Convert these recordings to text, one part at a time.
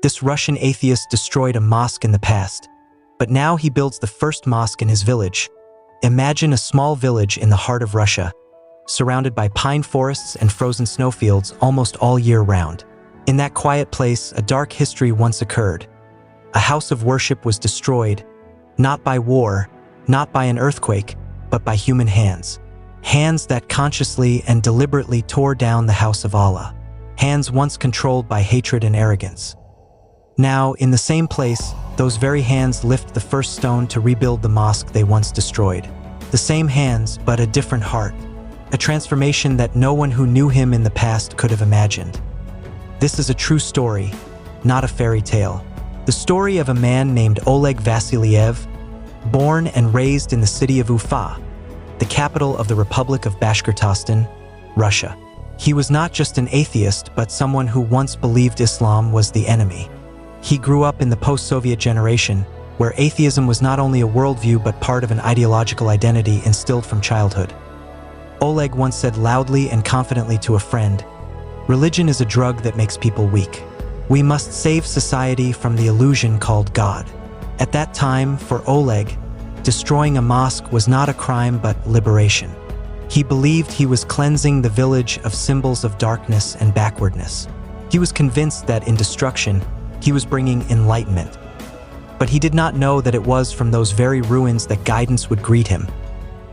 This Russian atheist destroyed a mosque in the past, but now he builds the first mosque in his village. Imagine a small village in the heart of Russia, surrounded by pine forests and frozen snowfields almost all year round. In that quiet place, a dark history once occurred. A house of worship was destroyed, not by war, not by an earthquake, but by human hands. Hands that consciously and deliberately tore down the house of Allah. Hands once controlled by hatred and arrogance. Now, in the same place, those very hands lift the first stone to rebuild the mosque they once destroyed. The same hands, but a different heart. A transformation that no one who knew him in the past could have imagined. This is a true story, not a fairy tale. The story of a man named Oleg Vasilyev, born and raised in the city of Ufa, the capital of the Republic of Bashkortostan, Russia. He was not just an atheist, but someone who once believed Islam was the enemy. He grew up in the post-Soviet generation, where atheism was not only a worldview but part of an ideological identity instilled from childhood. Oleg once said loudly and confidently to a friend, "Religion is a drug that makes people weak. We must save society from the illusion called God." At that time, for Oleg, destroying a mosque was not a crime but liberation. He believed he was cleansing the village of symbols of darkness and backwardness. He was convinced that in destruction, he was bringing enlightenment. But he did not know that it was from those very ruins that guidance would greet him.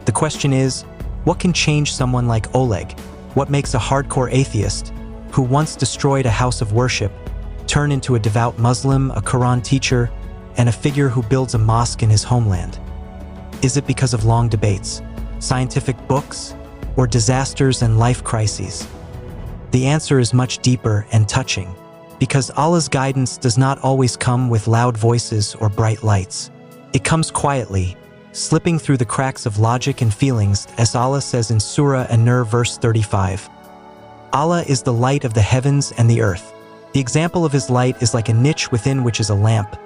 The question is, what can change someone like Oleg? What makes a hardcore atheist, who once destroyed a house of worship, turn into a devout Muslim, a Quran teacher, and a figure who builds a mosque in his homeland? Is it because of long debates, scientific books, or disasters and life crises? The answer is much deeper and touching, because Allah's guidance does not always come with loud voices or bright lights. It comes quietly, slipping through the cracks of logic and feelings, as Allah says in Surah An-Nur verse 35. Allah is the light of the heavens and the earth. The example of his light is like a niche within which is a lamp.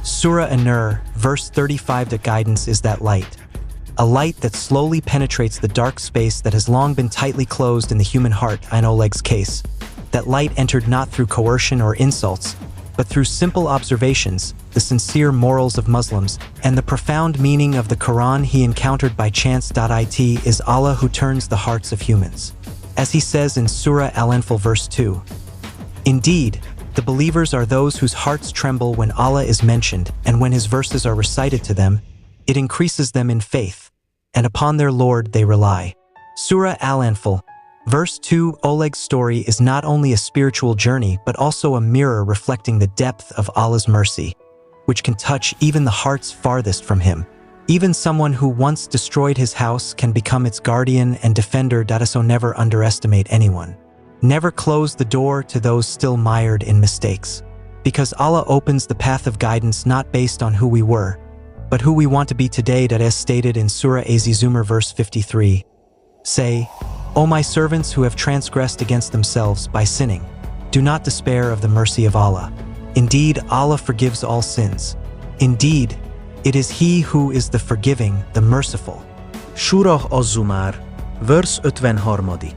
Surah An-Nur verse 35. The guidance is that light. A light that slowly penetrates the dark space that has long been tightly closed in the human heart. In Oleg's case, that light entered not through coercion or insults, but through simple observations, the sincere morals of Muslims, and the profound meaning of the Quran he encountered by chance. It is Allah who turns the hearts of humans. As he says in Surah Al-Anfal verse 2, "Indeed, the believers are those whose hearts tremble when Allah is mentioned, and when his verses are recited to them, it increases them in faith, and upon their Lord they rely." Surah Al-Anfal verse 2. Oleg's story is not only a spiritual journey but also a mirror reflecting the depth of Allah's mercy, which can touch even the hearts farthest from him. Even someone who once destroyed his house can become its guardian and defender. So never underestimate anyone. Never close the door to those still mired in mistakes, because Allah opens the path of guidance not based on who we were, but who we want to be today. As stated in Surah Az-Zumar verse 53, "Say, O my servants who have transgressed against themselves by sinning, do not despair of the mercy of Allah. Indeed, Allah forgives all sins. Indeed, it is He who is the forgiving, the merciful." Surah Az-Zumar, verse 53.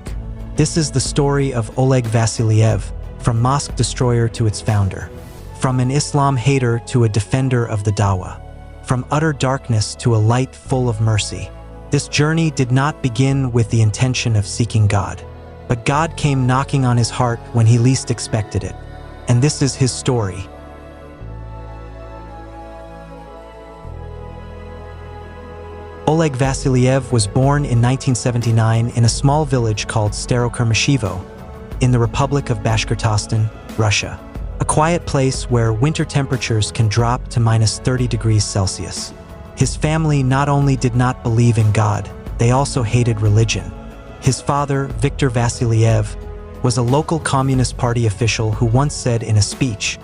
This is the story of Oleg Vasilyev, from mosque destroyer to its founder, from an Islam hater to a defender of the Dawah, from utter darkness to a light full of mercy. This journey did not begin with the intention of seeking God, but God came knocking on his heart when he least expected it. And this is his story. Oleg Vasilyev was born in 1979 in a small village called Starokermashivo, in the Republic of Bashkortostan, Russia. A quiet place where winter temperatures can drop to -30 degrees Celsius. His family not only did not believe in God, they also hated religion. His father, Viktor Vasilyev, was a local Communist Party official who once said in a speech,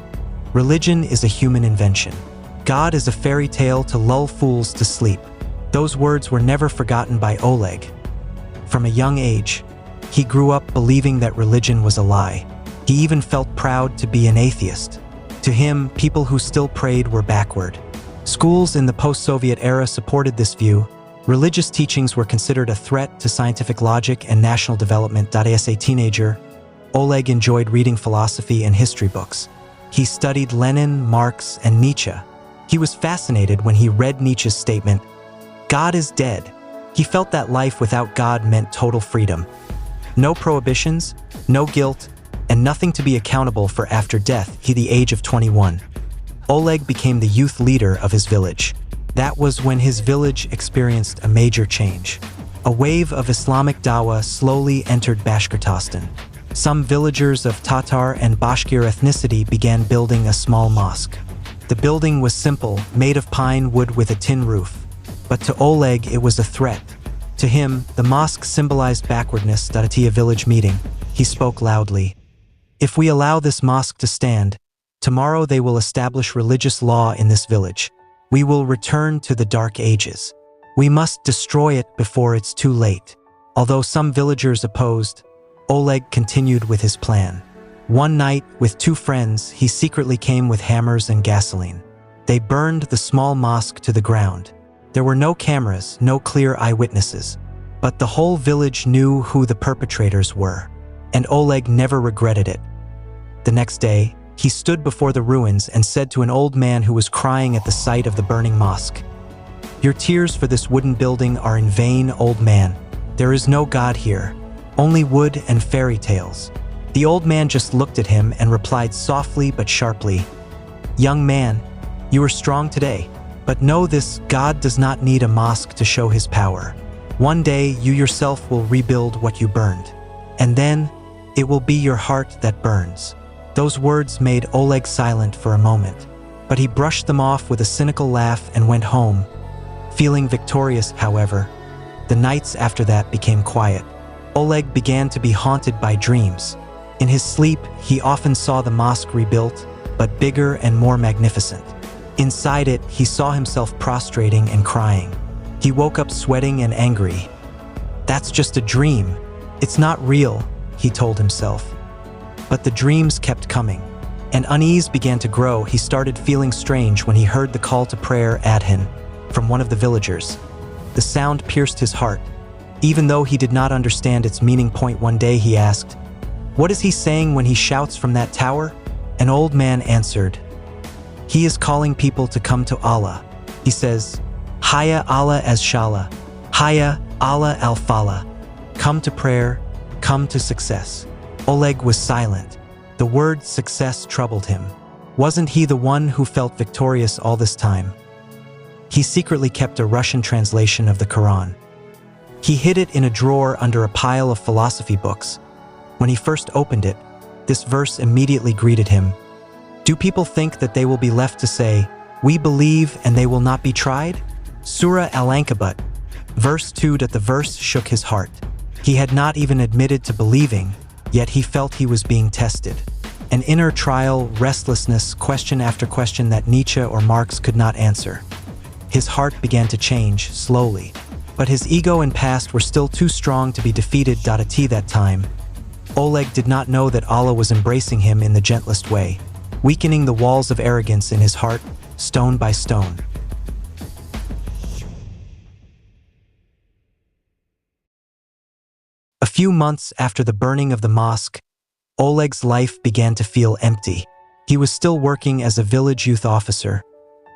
"Religion is a human invention. God is a fairy tale to lull fools to sleep." Those words were never forgotten by Oleg. From a young age, he grew up believing that religion was a lie. He even felt proud to be an atheist. To him, people who still prayed were backward. Schools in the post-Soviet era supported this view. Religious teachings were considered a threat to scientific logic and national development. As a teenager, Oleg enjoyed reading philosophy and history books. He studied Lenin, Marx, and Nietzsche. He was fascinated when he read Nietzsche's statement, "God is dead." He felt that life without God meant total freedom. No prohibitions, no guilt, and nothing to be accountable for after death. At the age of 21, Oleg became the youth leader of his village. That was when his village experienced a major change. A wave of Islamic Dakwah slowly entered Bashkortostan. Some villagers of Tatar and Bashkir ethnicity began building a small mosque. The building was simple, made of pine wood with a tin roof. But to Oleg, it was a threat. To him, the mosque symbolized backwardness. At a village meeting, he spoke loudly. "If we allow this mosque to stand, tomorrow they will establish religious law in this village. We will return to the Dark Ages. We must destroy it before it's too late." Although some villagers opposed, Oleg continued with his plan. One night, with two friends, he secretly came with hammers and gasoline. They burned the small mosque to the ground. There were no cameras, no clear eyewitnesses. But the whole village knew who the perpetrators were, and Oleg never regretted it. The next day, he stood before the ruins and said to an old man who was crying at the sight of the burning mosque, "Your tears for this wooden building are in vain, old man. There is no God here, only wood and fairy tales." The old man just looked at him and replied softly but sharply, "Young man, you are strong today, but know this: God does not need a mosque to show his power. One day you yourself will rebuild what you burned, and then it will be your heart that burns." Those words made Oleg silent for a moment, but he brushed them off with a cynical laugh and went home, feeling victorious. However, the nights after that became quiet. Oleg began to be haunted by dreams. In his sleep, he often saw the mosque rebuilt, but bigger and more magnificent. Inside it, he saw himself prostrating and crying. He woke up sweating and angry. "That's just a dream. It's not real," he told himself. But the dreams kept coming, and unease began to grow. He started feeling strange when he heard the call to prayer Adhan from one of the villagers. The sound pierced his heart, even though he did not understand its meaning. One day he asked, "What is he saying when he shouts from that tower?" An old man answered, "He is calling people to come to Allah. He says, Hayya Allah as Shala, Hayya Allah al Falah. Come to prayer, come to success." Oleg was silent. The word success troubled him. Wasn't he the one who felt victorious all this time? He secretly kept a Russian translation of the Quran. He hid it in a drawer under a pile of philosophy books. When he first opened it, this verse immediately greeted him. Do people think that they will be left to say, "We believe and they will not be tried"? Surah Al-Ankabut, verse 2. The verse shook his heart. He had not even admitted to believing, yet he felt he was being tested. An inner trial, restlessness, question after question that Nietzsche or Marx could not answer. His heart began to change, slowly. But his ego and past were still too strong to be defeated. At that time, Oleg did not know that Allah was embracing him in the gentlest way, weakening the walls of arrogance in his heart, stone by stone. A few months after the burning of the mosque, Oleg's life began to feel empty. He was still working as a village youth officer,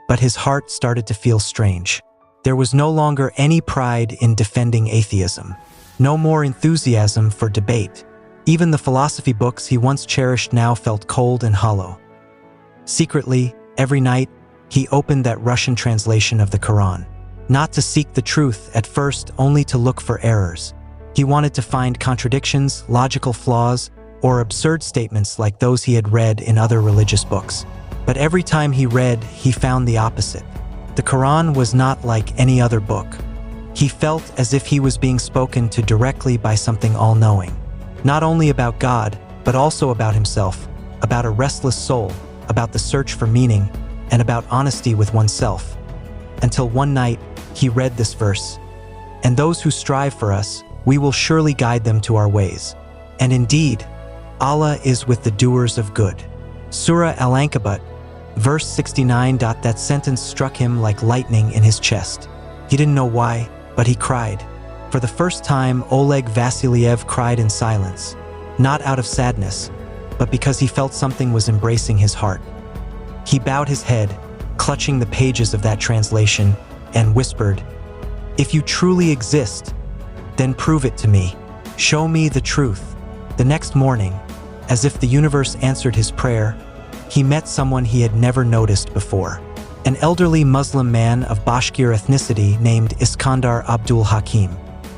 but his heart started to feel strange. There was no longer any pride in defending atheism, no more enthusiasm for debate. Even the philosophy books he once cherished now felt cold and hollow. Secretly, every night, he opened that Russian translation of the Quran, not to seek the truth at first, only to look for errors. He wanted to find contradictions, logical flaws, or absurd statements like those he had read in other religious books. But every time he read, he found the opposite. The Quran was not like any other book. He felt as if he was being spoken to directly by something all-knowing, not only about God, but also about himself, about a restless soul, about the search for meaning, and about honesty with oneself. Until one night, he read this verse, "And those who strive for us, we will surely guide them to our ways. And indeed, Allah is with the doers of good." Surah Al-Ankabut, verse 69. That sentence struck him like lightning in his chest. He didn't know why, but he cried. For the first time, Oleg Vasiliev cried in silence, not out of sadness, but because he felt something was embracing his heart. He bowed his head, clutching the pages of that translation, and whispered, "If you truly exist, then prove it to me. Show me the truth." The next morning, as if the universe answered his prayer, he met someone he had never noticed before. An elderly Muslim man of Bashkir ethnicity named Iskandar Abdul Hakim.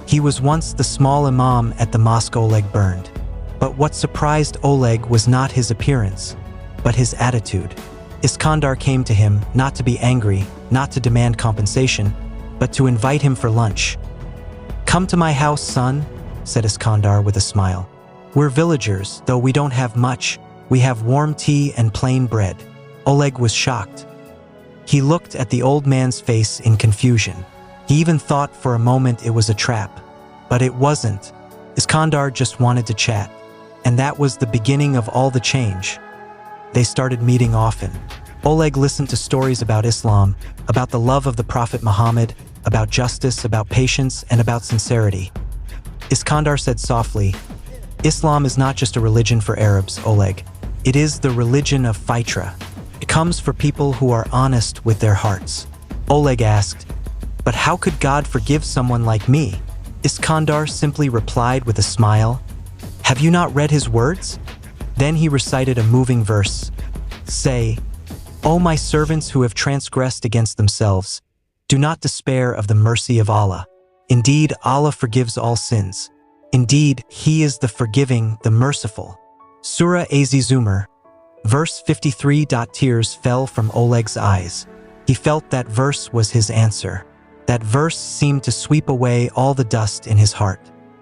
He was once the small imam at the mosque Oleg burned. But what surprised Oleg was not his appearance, but his attitude. Iskandar came to him not to be angry, not to demand compensation, but to invite him for lunch. "Come to my house, son," said Iskandar with a smile. "We're villagers, though we don't have much. We have warm tea and plain bread." Oleg was shocked. He looked at the old man's face in confusion. He even thought for a moment it was a trap. But it wasn't. Iskandar just wanted to chat. And that was the beginning of all the change. They started meeting often. Oleg listened to stories about Islam, about the love of the Prophet Muhammad, about justice, about patience, and about sincerity. Iskandar said softly, "Islam is not just a religion for Arabs, Oleg. It is the religion of Fitra. It comes for people who are honest with their hearts." Oleg asked, "But how could God forgive someone like me?" Iskandar simply replied with a smile, "Have you not read his words?" Then he recited a moving verse. "Say, O my servants who have transgressed against themselves, do not despair of the mercy of Allah. Indeed, Allah forgives all sins. Indeed, He is the forgiving, the merciful." Surah Az-Zumar, verse 53. Tears fell from Oleg's eyes. He felt that verse was his answer. That verse seemed to sweep away all the dust in his heart.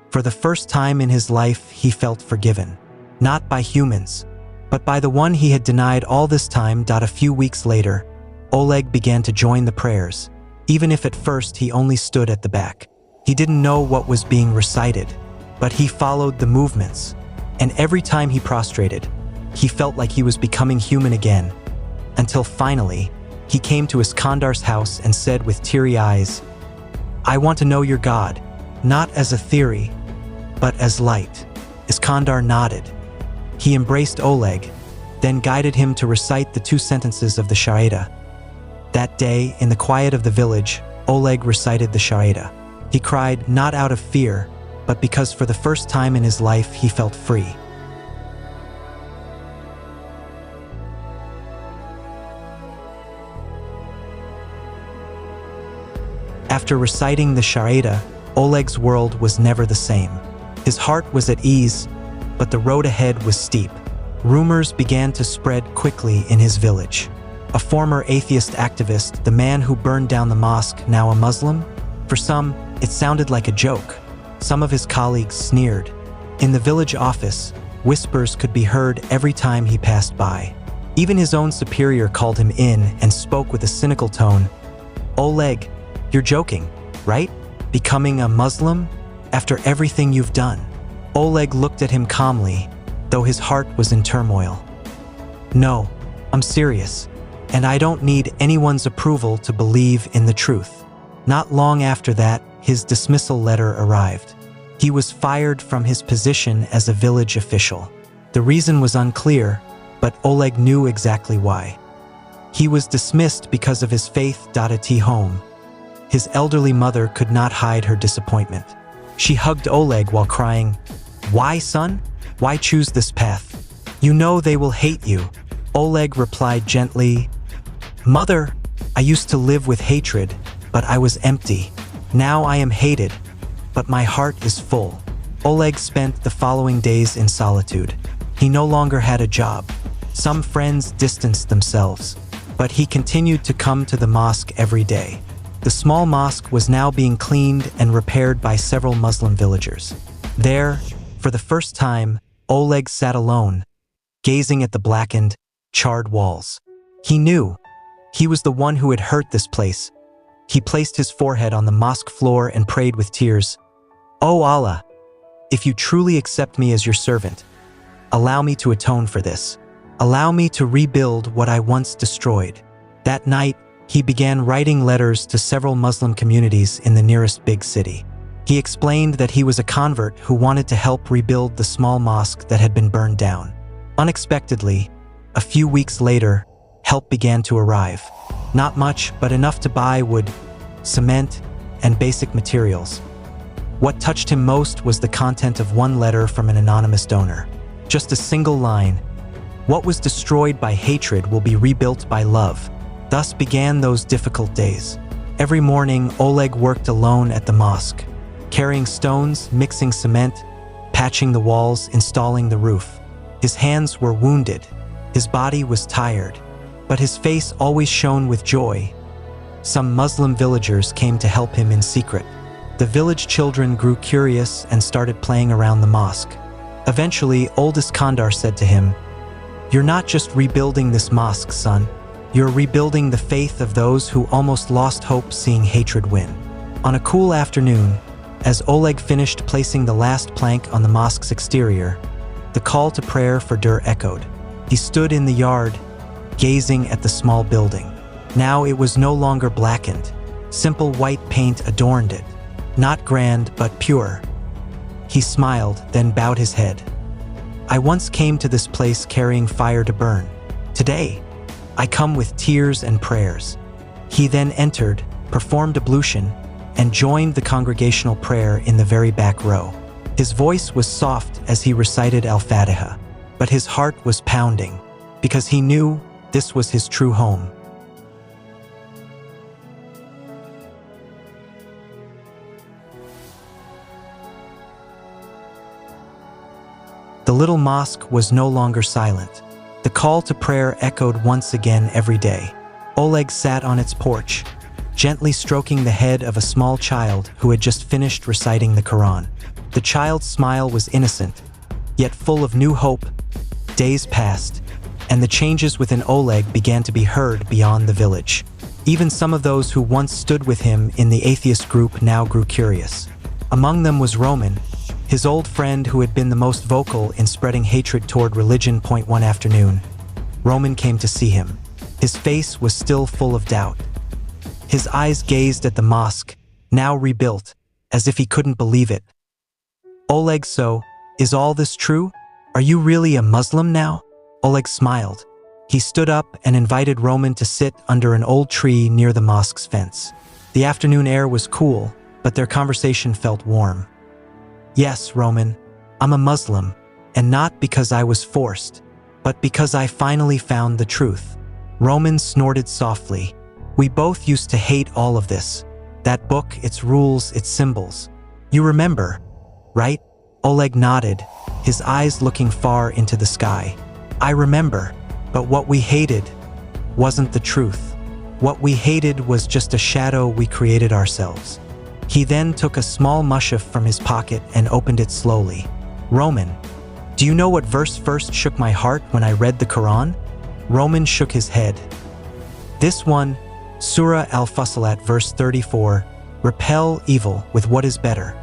For the first time in his life, he felt forgiven. Not by humans, but by the one he had denied all this time. A few weeks later, Oleg began to join the prayers, even if at first he only stood at the back. He didn't know what was being recited, but he followed the movements. And every time he prostrated, he felt like he was becoming human again. Until finally, he came to Iskandar's house and said with teary eyes, "I want to know your God, not as a theory, but as light." Iskandar nodded. He embraced Oleg, then guided him to recite the 2 sentences of the Shahada. That day, in the quiet of the village, Oleg recited the Shahada. He cried not out of fear, but because for the first time in his life he felt free. After reciting the Shahada, Oleg's world was never the same. His heart was at ease, but the road ahead was steep. Rumors began to spread quickly in his village. A former atheist activist, the man who burned down the mosque, now a Muslim? For some, it sounded like a joke. Some of his colleagues sneered. In the village office, whispers could be heard every time he passed by. Even his own superior called him in and spoke with a cynical tone. "Oleg, you're joking, right? Becoming a Muslim? After everything you've done?" Oleg looked at him calmly, though his heart was in turmoil. "No, I'm serious, and I don't need anyone's approval to believe in the truth." Not long after that, his dismissal letter arrived. He was fired from his position as a village official. The reason was unclear, but Oleg knew exactly why. He was dismissed because of his faith. At home, his elderly mother could not hide her disappointment. She hugged Oleg while crying, "Why, son? Why choose this path? You know they will hate you." Oleg replied gently, "Mother, I used to live with hatred, but I was empty. Now I am hated, but my heart is full." Oleg spent the following days in solitude. He no longer had a job. Some friends distanced themselves, but he continued to come to the mosque every day. The small mosque was now being cleaned and repaired by several Muslim villagers. There, for the first time, Oleg sat alone, gazing at the blackened, charred walls. He knew he was the one who had hurt this place. He placed his forehead on the mosque floor and prayed with tears, "O Allah, if you truly accept me as your servant, allow me to atone for this. Allow me to rebuild what I once destroyed." That night, he began writing letters to several Muslim communities in the nearest big city. He explained that he was a convert who wanted to help rebuild the small mosque that had been burned down. Unexpectedly, a few weeks later, help began to arrive. Not much, but enough to buy wood, cement, and basic materials. What touched him most was the content of one letter from an anonymous donor. Just a single line: "What was destroyed by hatred will be rebuilt by love." Thus began those difficult days. Every morning, Oleg worked alone at the mosque, carrying stones, mixing cement, patching the walls, installing the roof. His hands were wounded, his body was tired, but his face always shone with joy. Some Muslim villagers came to help him in secret. The village children grew curious and started playing around the mosque. Eventually, old Iskandar said to him, "You're not just rebuilding this mosque, son. You're rebuilding the faith of those who almost lost hope seeing hatred win." On a cool afternoon, as Oleg finished placing the last plank on the mosque's exterior, the call to prayer for Dur echoed. He stood in the yard, gazing at the small building. Now it was no longer blackened. Simple white paint adorned it. Not grand, but pure. He smiled, then bowed his head. "I once came to this place carrying fire to burn. Today, I come with tears and prayers." He then entered, performed ablution, and joined the congregational prayer in the very back row. His voice was soft as he recited Al-Fatiha, but his heart was pounding, because he knew this was his true home. The little mosque was no longer silent. The call to prayer echoed once again every day. Oleg sat on its porch, gently stroking the head of a small child who had just finished reciting the Quran. The child's smile was innocent, yet full of new hope. Days passed, and the changes within Oleg began to be heard beyond the village. Even some of those who once stood with him in the atheist group now grew curious. Among them was Roman, his old friend who had been the most vocal in spreading hatred toward religion. One afternoon, Roman came to see him. His face was still full of doubt. His eyes gazed at the mosque, now rebuilt, as if he couldn't believe it. "Oleg, so, is all this true? Are you really a Muslim now?" Oleg smiled. He stood up and invited Roman to sit under an old tree near the mosque's fence. The afternoon air was cool, but their conversation felt warm. "Yes, Roman, I'm a Muslim, and not because I was forced, but because I finally found the truth." Roman snorted softly. "We both used to hate all of this. That book, its rules, its symbols. You remember, right?" Oleg nodded, his eyes looking far into the sky. "I remember, but what we hated wasn't the truth. What we hated was just a shadow we created ourselves." He then took a small mushaf from his pocket and opened it slowly. "Roman, do you know what verse first shook my heart when I read the Quran?" Roman shook his head. "This one, Surah Al-Fusilat verse 34, repel evil with what is better.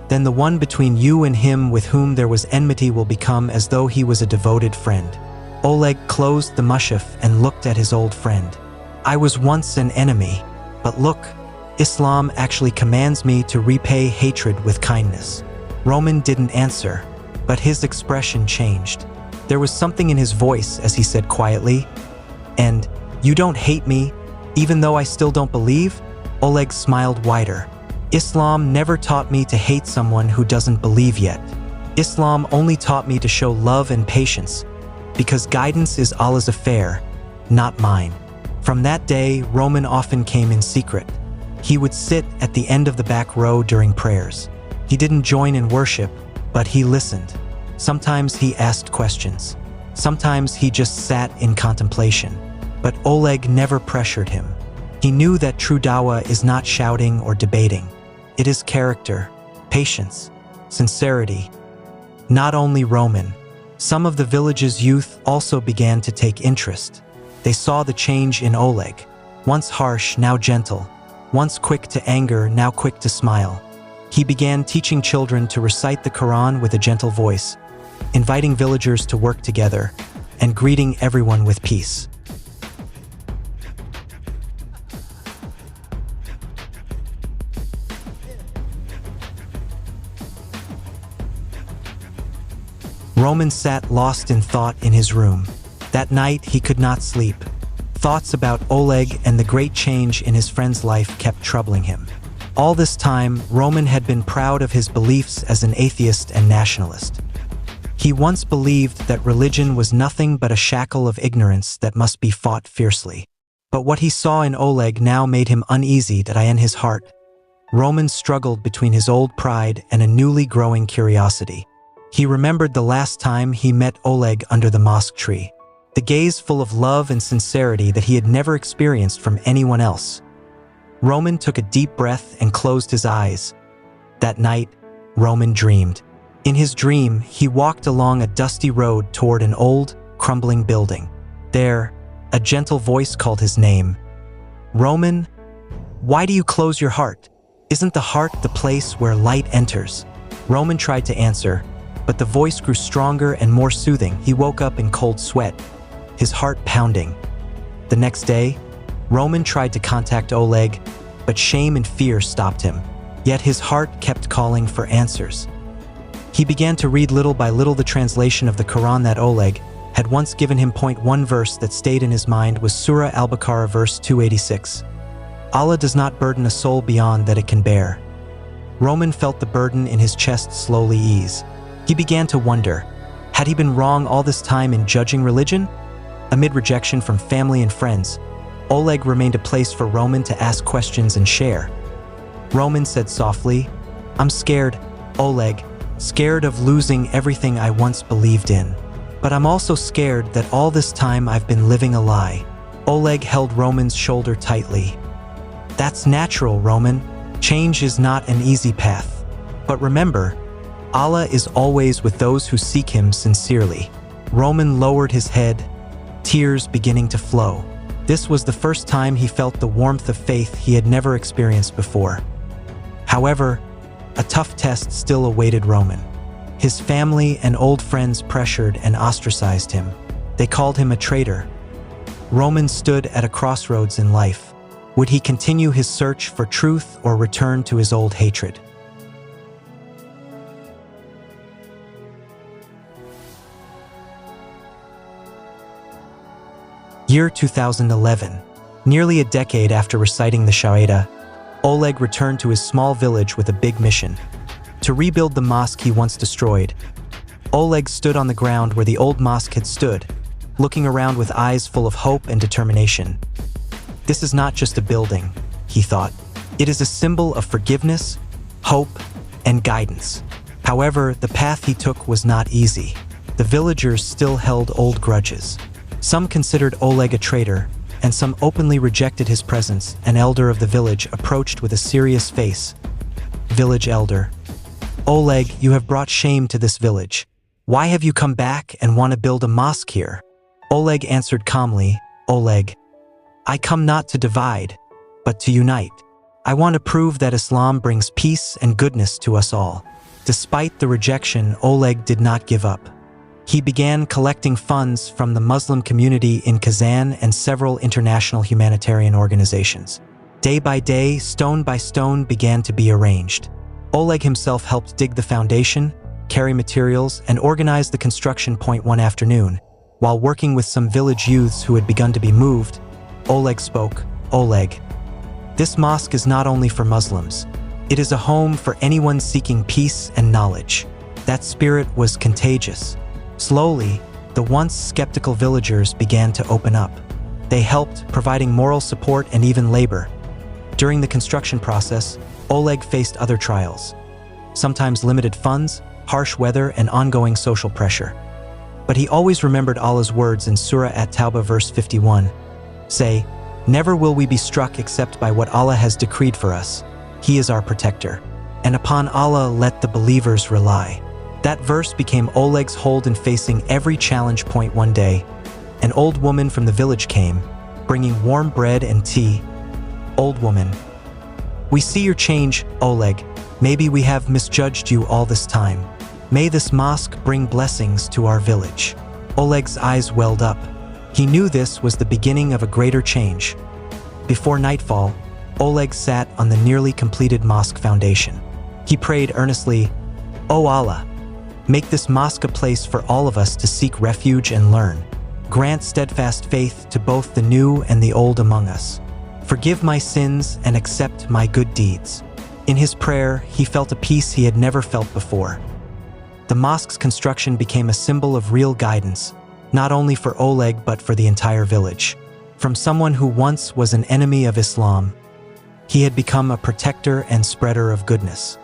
Then the one between you and him with whom there was enmity will become as though he was a devoted friend." Oleg closed the mushaf and looked at his old friend. "I was once an enemy, but look, Islam actually commands me to repay hatred with kindness." Roman didn't answer, but his expression changed. There was something in his voice as he said quietly, "And you don't hate me, even though I still don't believe?" Oleg smiled wider. "Islam never taught me to hate someone who doesn't believe yet. Islam only taught me to show love and patience, because guidance is Allah's affair, not mine." From that day, Roman often came in secret. He would sit at the end of the back row during prayers. He didn't join in worship, but he listened. Sometimes he asked questions. Sometimes he just sat in contemplation. But Oleg never pressured him. He knew that true dawah is not shouting or debating. It is character, patience, sincerity. Not only Roman, some of the village's youth also began to take interest. They saw the change in Oleg, once harsh, now gentle. Once quick to anger, now quick to smile. He began teaching children to recite the Quran with a gentle voice, inviting villagers to work together, and greeting everyone with peace. Roman sat lost in thought in his room. That night, he could not sleep. Thoughts about Oleg and the great change in his friend's life kept troubling him. All this time, Roman had been proud of his beliefs as an atheist and nationalist. He once believed that religion was nothing but a shackle of ignorance that must be fought fiercely. But what he saw in Oleg now made him uneasy in his heart. Roman struggled between his old pride and a newly growing curiosity. He remembered the last time he met Oleg under the mosque tree. The gaze full of love and sincerity that he had never experienced from anyone else. Roman took a deep breath and closed his eyes. That night, Roman dreamed. In his dream, he walked along a dusty road toward an old, crumbling building. There, a gentle voice called his name. "Roman, why do you close your heart? Isn't the heart the place where light enters?" Roman tried to answer, but the voice grew stronger and more soothing. He woke up in cold sweat, his heart pounding. The next day, Roman tried to contact Oleg, but shame and fear stopped him. Yet his heart kept calling for answers. He began to read little by little the translation of the Quran that Oleg had once given him. One verse that stayed in his mind was Surah Al-Baqarah verse 286. Allah does not burden a soul beyond that it can bear. Roman felt the burden in his chest slowly ease. He began to wonder, had he been wrong all this time in judging religion? Amid rejection from family and friends, Oleg remained a place for Roman to ask questions and share. Roman said softly, "I'm scared, Oleg, scared of losing everything I once believed in. But I'm also scared that all this time I've been living a lie." Oleg held Roman's shoulder tightly. "That's natural, Roman. Change is not an easy path. But remember, Allah is always with those who seek Him sincerely." Roman lowered his head, tears beginning to flow. This was the first time he felt the warmth of faith he had never experienced before. However, a tough test still awaited Roman. His family and old friends pressured and ostracized him. They called him a traitor. Roman stood at a crossroads in life. Would he continue his search for truth or return to his old hatred? Year 2011. Nearly a decade after reciting the Shahada, Oleg returned to his small village with a big mission: to rebuild the mosque he once destroyed. Oleg stood on the ground where the old mosque had stood, looking around with eyes full of hope and determination. This is not just a building, he thought. It is a symbol of forgiveness, hope, and guidance. However, the path he took was not easy. The villagers still held old grudges. Some considered Oleg a traitor, and some openly rejected his presence. An elder of the village approached with a serious face. "Village elder, Oleg, you have brought shame to this village. Why have you come back and want to build a mosque here?" Oleg answered calmly, "Oleg, I come not to divide, but to unite. I want to prove that Islam brings peace and goodness to us all." Despite the rejection, Oleg did not give up. He began collecting funds from the Muslim community in Kazan and several international humanitarian organizations. Day by day, stone by stone began to be arranged. Oleg himself helped dig the foundation, carry materials, and organize the construction. One afternoon, while working with some village youths who had begun to be moved, Oleg spoke. "Oleg, this mosque is not only for Muslims. It is a home for anyone seeking peace and knowledge." That spirit was contagious. Slowly, the once skeptical villagers began to open up. They helped, providing moral support and even labor. During the construction process, Oleg faced other trials. Sometimes limited funds, harsh weather, and ongoing social pressure. But he always remembered Allah's words in Surah At-Tawbah verse 51. Say, "Never will we be struck except by what Allah has decreed for us. He is our protector. And upon Allah let the believers rely." That verse became Oleg's hold in facing every challenge. One day, an old woman from the village came, bringing warm bread and tea. "Old woman, we see your change, Oleg. Maybe we have misjudged you all this time. May this mosque bring blessings to our village." Oleg's eyes welled up. He knew this was the beginning of a greater change. Before nightfall, Oleg sat on the nearly completed mosque foundation. He prayed earnestly, "O Allah, Make this mosque a place for all of us to seek refuge and learn. Grant steadfast faith to both the new and the old among us. Forgive my sins and accept my good deeds. In his prayer, he felt a peace he had never felt before. The mosque's construction became a symbol of real guidance, not only for Oleg but for the entire village. From someone who once was an enemy of Islam, he had become a protector and spreader of goodness.